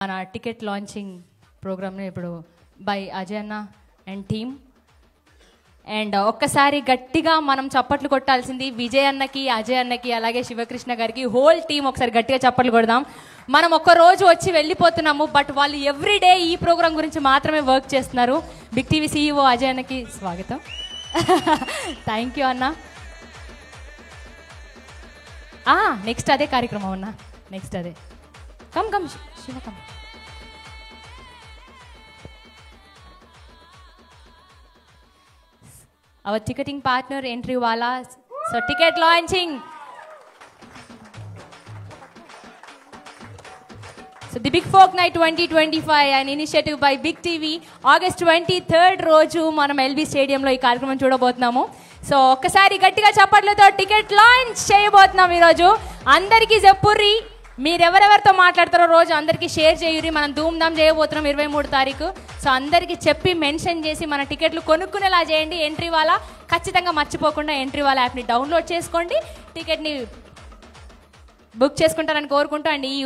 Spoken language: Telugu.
మన టికెట్ లాంచింగ్ ప్రోగ్రామ్ని ఇప్పుడు బై అజయ్ అన్న అండ్ టీమ్. అండ్ ఒక్కసారి గట్టిగా మనం చప్పట్లు కొట్టాల్సింది విజయ్ అన్నకి, అజయ్ అన్నకి, అలాగే శివకృష్ణ గారికి, హోల్ టీం ఒకసారి గట్టిగా చప్పట్లు కొడదాం. మనం ఒక్క రోజు వచ్చి వెళ్ళిపోతున్నాము, బట్ వాళ్ళు ఎవ్రీడే ఈ ప్రోగ్రామ్ గురించి మాత్రమే వర్క్ చేస్తున్నారు. బిగ్ టీవీ CEO అజయ్ అన్నకి స్వాగతం. థ్యాంక్ యూ అన్న. నెక్స్ట్ అదే కార్యక్రమం అన్న, నెక్స్ట్ అదే. Come come Shiva come. Our ticketing partner, Entry Wala. So ticket launching. So the Big Folk Night 2025, an initiative by Big TV. August 23rd రోజు మనం LB స్టేడియంలో ఈ కార్యక్రమం చూడబోతున్నాము. సో ఒక్కసారి గట్టిగా చప్పట్లతో టికెట్ లాంచ్ చేయబోతున్నాం ఈరోజు. అందరికీ చెప్పుర్రి, మీరెవరెవరితో మాట్లాడతారో రోజు అందరికీ షేర్ చేయుర్రి. మనం ధూమ్ధామ్ చేయబోతున్నాం 23 తారీఖు. సో అందరికీ చెప్పి మెన్షన్ చేసి మన టికెట్లు కొనుక్కునేలా చేయండి. ఎంట్రీ వాళ్ళ ఖచ్చితంగా మర్చిపోకుండా ఎంట్రీ వాళ్ళ యాప్ని డౌన్లోడ్ చేసుకోండి, టికెట్ని బుక్ చేసుకుంటారని కోరుకుంటూ. అండ్ ఈ